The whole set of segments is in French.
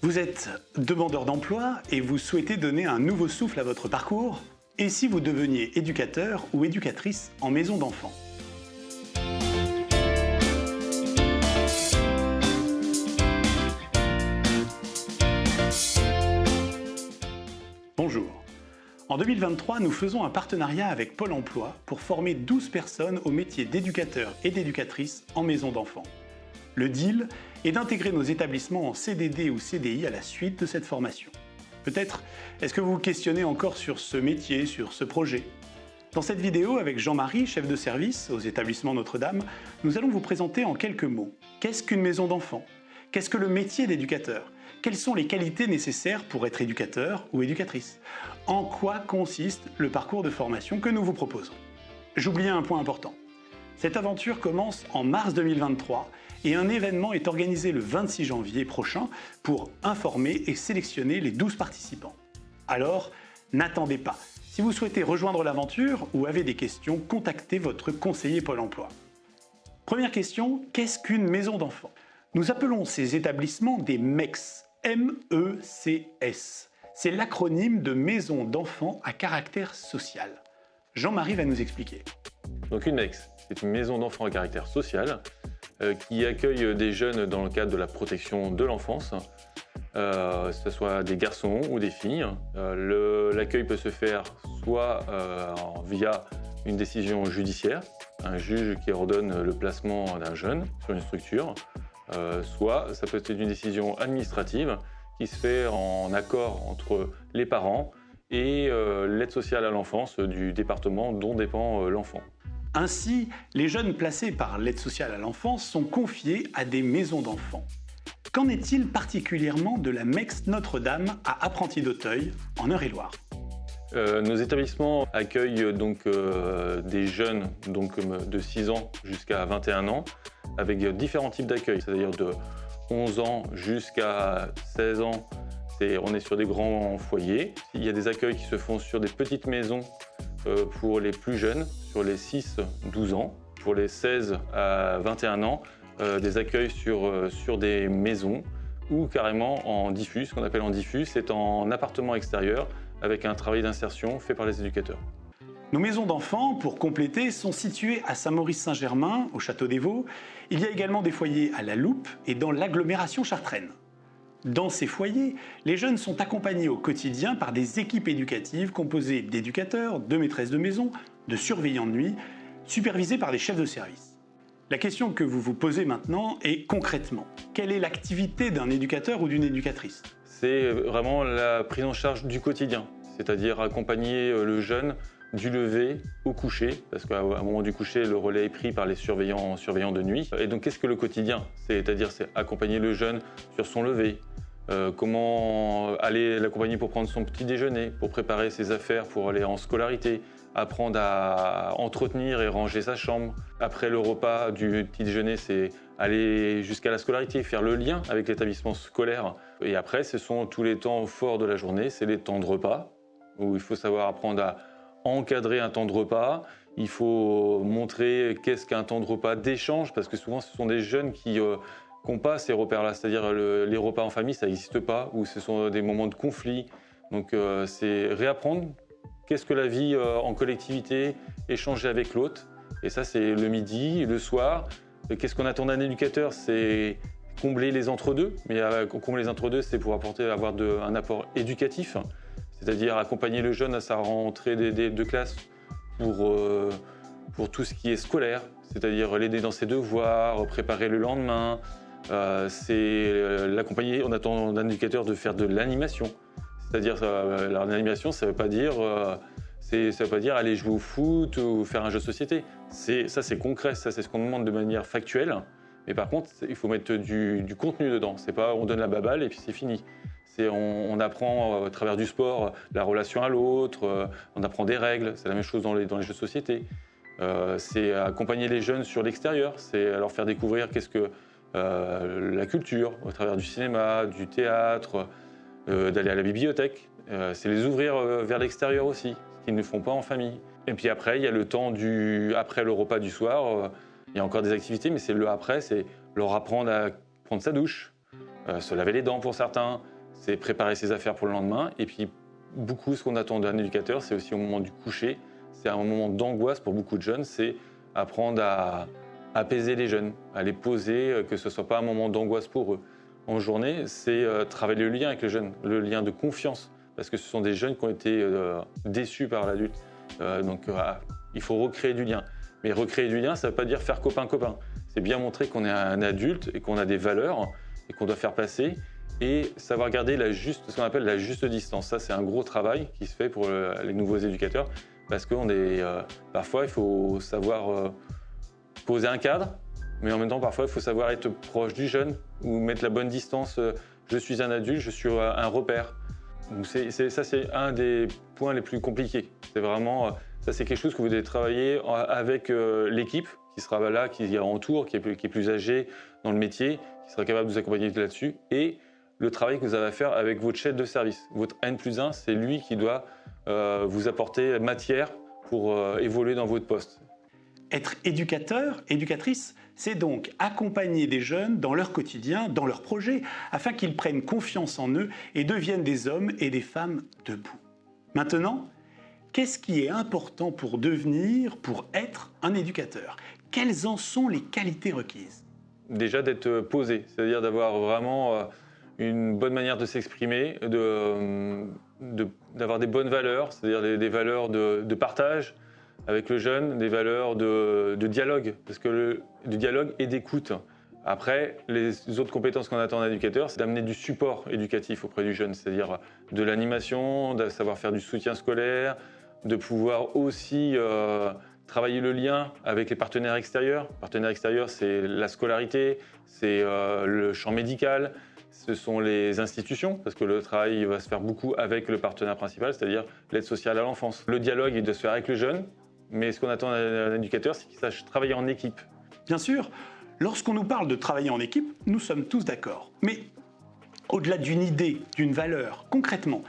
Vous êtes demandeur d'emploi et vous souhaitez donner un nouveau souffle à votre parcours? Et si vous deveniez éducateur ou éducatrice en maison d'enfants? Bonjour. En 2023, nous faisons un partenariat avec Pôle emploi pour former 12 personnes au métier d'éducateur et d'éducatrice en maison d'enfants. Le deal est d'intégrer nos établissements en CDD ou CDI à la suite de cette formation. Peut-être est-ce que vous vous questionnez encore sur ce métier, sur ce projet? Dans cette vidéo, avec Jean-Marie, chef de service aux établissements Notre-Dame, nous allons vous présenter en quelques mots qu'est-ce qu'une maison d'enfants? Qu'est-ce que le métier d'éducateur? Quelles sont les qualités nécessaires pour être éducateur ou éducatrice? En quoi consiste le parcours de formation que nous vous proposons? J'oubliais un point important. Cette aventure commence en mars 2023 et un événement est organisé le 26 janvier prochain pour informer et sélectionner les 12 participants. Alors, n'attendez pas. Si vous souhaitez rejoindre l'aventure ou avez des questions, contactez votre conseiller Pôle emploi. Première question, qu'est-ce qu'une maison d'enfants? Nous appelons ces établissements des MECS, M-E-C-S. C'est l'acronyme de Maison d'enfants à caractère social. Jean-Marie va nous expliquer. Donc une MECS, c'est une maison d'enfants à caractère social qui accueille des jeunes dans le cadre de la protection de l'enfance, que ce soit des garçons ou des filles. L'accueil peut se faire soit via une décision judiciaire, un juge qui ordonne le placement d'un jeune sur une structure, soit ça peut être une décision administrative qui se fait en accord entre les parents et l'aide sociale à l'enfance du département dont dépend l'enfant. Ainsi, les jeunes placés par l'aide sociale à l'enfance sont confiés à des maisons d'enfants. Qu'en est-il particulièrement de la MECS Notre-Dame à Apprentis d'Auteuil, en Eure-et-Loir? Nos établissements accueillent donc des jeunes de 6 ans jusqu'à 21 ans avec différents types d'accueil, c'est-à-dire de 11 ans jusqu'à 16 ans. On est sur des grands foyers. Il y a des accueils qui se font sur des petites maisons pour les plus jeunes, sur les 6-12 ans. Pour les 16 à 21 ans, des accueils sur des maisons ou carrément en diffus. Ce qu'on appelle en diffus, c'est en appartement extérieur avec un travail d'insertion fait par les éducateurs. Nos maisons d'enfants, pour compléter, sont situées à Saint-Maurice-Saint-Germain, au Château des Vaux. Il y a également des foyers à La Loupe et dans l'agglomération chartraine. Dans ces foyers, les jeunes sont accompagnés au quotidien par des équipes éducatives composées d'éducateurs, de maîtresses de maison, de surveillants de nuit, supervisés par des chefs de service. La question que vous vous posez maintenant est concrètement, quelle est l'activité d'un éducateur ou d'une éducatrice? C'est vraiment la prise en charge du quotidien, c'est-à-dire accompagner le jeune du lever au coucher, parce qu'à un moment du coucher, le relais est pris par les surveillants de nuit. Et donc, qu'est-ce que le quotidien? C'est-à-dire accompagner le jeune sur son lever, comment aller l'accompagner pour prendre son petit déjeuner, pour préparer ses affaires pour aller en scolarité, apprendre à entretenir et ranger sa chambre. Après le repas du petit déjeuner, c'est aller jusqu'à la scolarité, faire le lien avec l'établissement scolaire. Et après, ce sont tous les temps forts de la journée, c'est les temps de repas, où il faut savoir apprendre à encadrer un temps de repas. Il faut montrer qu'est-ce qu'un temps de repas d'échange, parce que souvent, ce sont des jeunes qui n'ont pas ces repères-là, c'est-à-dire les repas en famille, ça n'existe pas, ou ce sont des moments de conflit. Donc, c'est réapprendre qu'est-ce que la vie en collectivité, échanger avec l'autre. Et ça, c'est le midi, le soir. Qu'est-ce qu'on attend d'un éducateur? C'est combler les entre-deux. Mais combler les entre-deux, c'est pour avoir un apport éducatif, c'est-à-dire accompagner le jeune à sa rentrée de classe pour tout ce qui est scolaire, c'est-à-dire l'aider dans ses devoirs, préparer le lendemain. C'est l'accompagner. On attend d'un éducateur de faire de l'animation. C'est-à-dire, l'animation, ça ne veut pas dire aller jouer au foot ou faire un jeu de société. Ça, c'est concret, ça, c'est ce qu'on demande de manière factuelle. Mais par contre, il faut mettre du contenu dedans. C'est pas on donne la baballe et puis c'est fini. On apprend à travers du sport la relation à l'autre, on apprend des règles. C'est la même chose dans les jeux de société. C'est accompagner les jeunes sur l'extérieur, c'est leur faire découvrir qu'est-ce que la culture, au travers du cinéma, du théâtre, d'aller à la bibliothèque. C'est les ouvrir vers l'extérieur aussi, ce qu'ils ne font pas en famille. Et puis après, il y a le temps après le repas du soir, il y a encore des activités, mais c'est le après, c'est leur apprendre à prendre sa douche, se laver les dents pour certains, c'est préparer ses affaires pour le lendemain. Et puis, beaucoup, ce qu'on attend d'un éducateur, c'est aussi au moment du coucher. C'est un moment d'angoisse pour beaucoup de jeunes, c'est apprendre à apaiser les jeunes, à les poser, que ce ne soit pas un moment d'angoisse pour eux. En journée, c'est travailler le lien avec les jeunes, le lien de confiance, parce que ce sont des jeunes qui ont été déçus par l'adulte. Il faut recréer du lien. Mais recréer du lien, ça ne veut pas dire faire copain-copain. C'est bien montrer qu'on est un adulte et qu'on a des valeurs et qu'on doit faire passer et savoir garder ce qu'on appelle la juste distance. Ça, c'est un gros travail qui se fait pour les nouveaux éducateurs parce que parfois, il faut savoir poser un cadre, mais en même temps, parfois, il faut savoir être proche du jeune ou mettre la bonne distance. Je suis un adulte, je suis un repère. Donc ça, c'est un des points les plus compliqués. C'est vraiment, ça, c'est quelque chose que vous devez travailler avec l'équipe qui sera là, qui est en tour, qui est plus âgée dans le métier, qui sera capable de vous accompagner là-dessus. Et le travail que vous avez à faire avec votre chef de service. Votre N+1, c'est lui qui doit vous apporter matière pour évoluer dans votre poste. Être éducateur, éducatrice, c'est donc accompagner des jeunes dans leur quotidien, dans leurs projets, afin qu'ils prennent confiance en eux et deviennent des hommes et des femmes debout. Maintenant, qu'est-ce qui est important pour être un éducateur? Quelles en sont les qualités requises? Déjà d'être posé, c'est-à-dire d'avoir vraiment une bonne manière de s'exprimer, d'avoir des bonnes valeurs, c'est-à-dire des valeurs de partage avec le jeune, des valeurs de dialogue, parce que de dialogue et d'écoute. Après, les autres compétences qu'on attend d'un éducateur, c'est d'amener du support éducatif auprès du jeune, c'est-à-dire de l'animation, de savoir faire du soutien scolaire, de pouvoir aussi travailler le lien avec les partenaires extérieurs. Partenaires extérieurs, c'est la scolarité, c'est le champ médical, ce sont les institutions, parce que le travail va se faire beaucoup avec le partenaire principal, c'est-à-dire l'aide sociale à l'enfance. Le dialogue, il doit se faire avec le jeune, mais ce qu'on attend d'un éducateur, c'est qu'il sache travailler en équipe. Bien sûr, lorsqu'on nous parle de travailler en équipe, nous sommes tous d'accord. Mais au-delà d'une idée, d'une valeur, concrètement,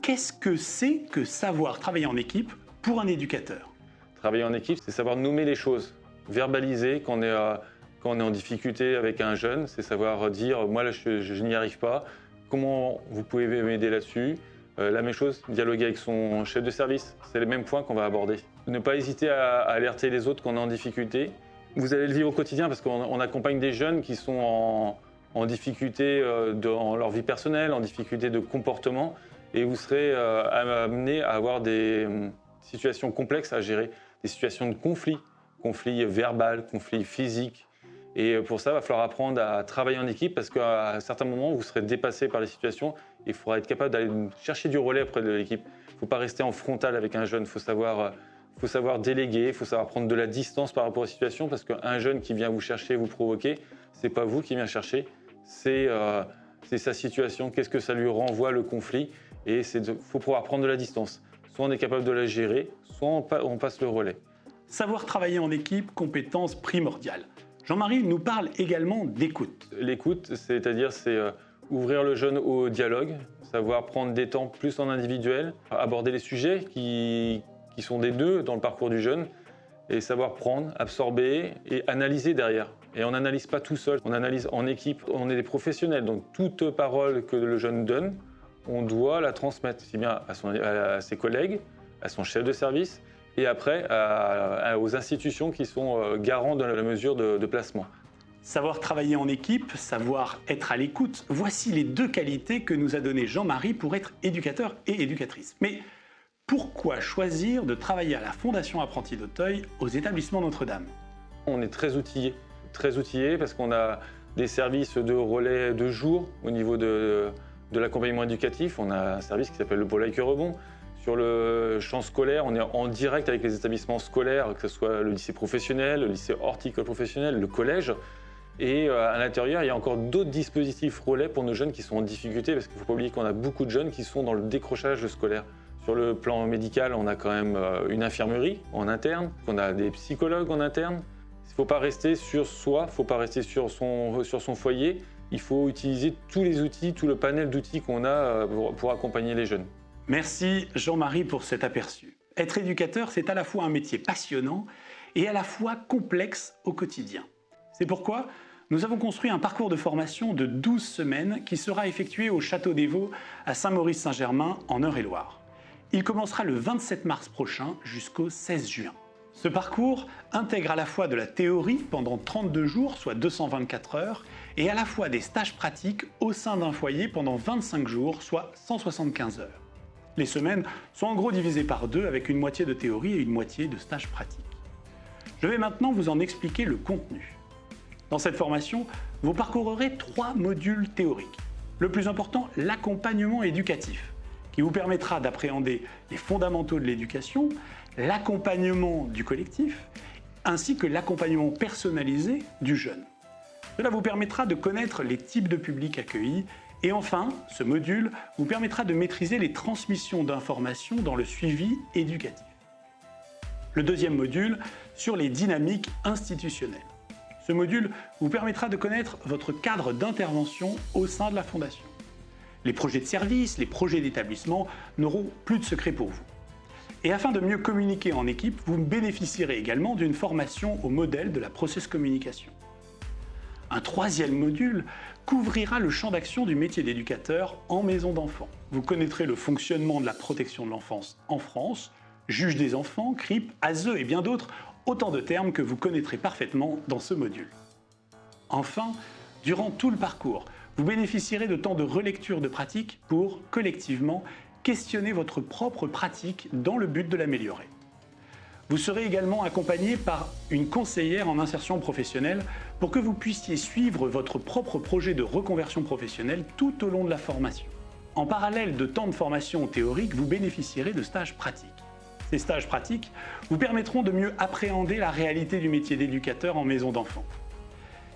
qu'est-ce que c'est que savoir travailler en équipe pour un éducateur? Travailler en équipe, c'est savoir nommer les choses, verbaliser quand on est en difficulté avec un jeune, c'est savoir dire « moi là je n'y arrive pas, comment vous pouvez m'aider là-dessus ?» La même chose, dialoguer avec son chef de service, c'est les mêmes points qu'on va aborder. Ne pas hésiter à alerter les autres quand on est en difficulté. Vous allez le vivre au quotidien parce qu'on accompagne des jeunes qui sont en difficulté dans leur vie personnelle, en difficulté de comportement, et vous serez amené à avoir des situations complexes à gérer, des situations de conflit verbal, conflit physique. Et pour ça, il va falloir apprendre à travailler en équipe parce qu'à certains moments, vous serez dépassé par les situations et il faudra être capable d'aller chercher du relais auprès de l'équipe. Il ne faut pas rester en frontal avec un jeune, il faut savoir déléguer, il faut savoir prendre de la distance par rapport aux situations parce qu'un jeune qui vient vous chercher, vous provoquer, ce n'est pas vous qui vient chercher, c'est sa situation, qu'est-ce que ça lui renvoie le conflit et il faut pouvoir prendre de la distance. Soit on est capable de la gérer, soit on passe le relais. Savoir travailler en équipe, compétence primordiale. Jean-Marie nous parle également d'écoute. L'écoute, c'est-à-dire ouvrir le jeune au dialogue, savoir prendre des temps plus en individuel, aborder les sujets qui sont des nœuds dans le parcours du jeune et savoir prendre, absorber et analyser derrière. Et on n'analyse pas tout seul, on analyse en équipe. On est des professionnels, donc toute parole que le jeune donne, on doit la transmettre, si bien à ses collègues, à son chef de service, et après aux institutions qui sont garants de la mesure de placement. Savoir travailler en équipe, savoir être à l'écoute, voici les deux qualités que nous a données Jean-Marie pour être éducateur et éducatrice. Mais pourquoi choisir de travailler à la Fondation Apprentis d'Auteuil aux établissements Notre-Dame? On est très outillés parce qu'on a des services de relais de jour au niveau de l'accompagnement éducatif. On a un service qui s'appelle le pôle Accueil-Rebond. Sur le champ scolaire, on est en direct avec les établissements scolaires, que ce soit le lycée professionnel, le lycée horticole professionnel, le collège. Et à l'intérieur, il y a encore d'autres dispositifs relais pour nos jeunes qui sont en difficulté, parce qu'il ne faut pas oublier qu'on a beaucoup de jeunes qui sont dans le décrochage scolaire. Sur le plan médical, on a quand même une infirmerie en interne, on a des psychologues en interne. Il ne faut pas rester sur soi, il ne faut pas rester sur son foyer. Il faut utiliser tous les outils, tout le panel d'outils qu'on a pour accompagner les jeunes. Merci Jean-Marie pour cet aperçu. Être éducateur, c'est à la fois un métier passionnant et à la fois complexe au quotidien. C'est pourquoi nous avons construit un parcours de formation de 12 semaines qui sera effectué au Château des Vaux à Saint-Maurice-Saint-Germain en Eure-et-Loire. Il commencera le 27 mars prochain jusqu'au 16 juin. Ce parcours intègre à la fois de la théorie pendant 32 jours, soit 224 heures, et à la fois des stages pratiques au sein d'un foyer pendant 25 jours, soit 175 heures. Les semaines sont en gros divisées par deux avec une moitié de théorie et une moitié de stages pratiques. Je vais maintenant vous en expliquer le contenu. Dans cette formation, vous parcourrez 3 modules théoriques. Le plus important, l'accompagnement éducatif, qui vous permettra d'appréhender les fondamentaux de l'éducation, l'accompagnement du collectif, ainsi que l'accompagnement personnalisé du jeune. Cela vous permettra de connaître les types de publics accueillis et enfin, ce module vous permettra de maîtriser les transmissions d'informations dans le suivi éducatif. Le deuxième module, sur les dynamiques institutionnelles. Ce module vous permettra de connaître votre cadre d'intervention au sein de la Fondation. Les projets de service, les projets d'établissement n'auront plus de secret pour vous. Et afin de mieux communiquer en équipe, vous bénéficierez également d'une formation au modèle de la process communication. Un troisième module couvrira le champ d'action du métier d'éducateur en maison d'enfants. Vous connaîtrez le fonctionnement de la protection de l'enfance en France, juge des enfants, CRIP, ASE et bien d'autres, autant de termes que vous connaîtrez parfaitement dans ce module. Enfin, durant tout le parcours, vous bénéficierez de temps de relecture de pratique pour, collectivement, questionner votre propre pratique dans le but de l'améliorer. Vous serez également accompagné par une conseillère en insertion professionnelle pour que vous puissiez suivre votre propre projet de reconversion professionnelle tout au long de la formation. En parallèle de temps de formation théorique, vous bénéficierez de stages pratiques. Ces stages pratiques vous permettront de mieux appréhender la réalité du métier d'éducateur en maison d'enfants.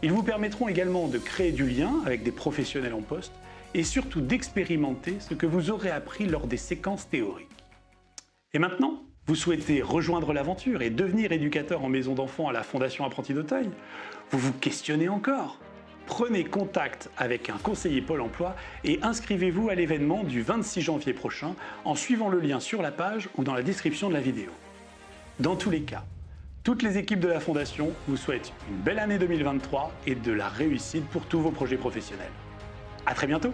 Ils vous permettront également de créer du lien avec des professionnels en poste et surtout d'expérimenter ce que vous aurez appris lors des séquences théoriques. Et maintenant, vous souhaitez rejoindre l'aventure et devenir éducateur en maison d'enfants à la Fondation Apprentis d'Auteuil? Vous vous questionnez encore? Prenez contact avec un conseiller Pôle emploi et inscrivez-vous à l'événement du 26 janvier prochain en suivant le lien sur la page ou dans la description de la vidéo. Dans tous les cas, toutes les équipes de la Fondation vous souhaitent une belle année 2023 et de la réussite pour tous vos projets professionnels. À très bientôt!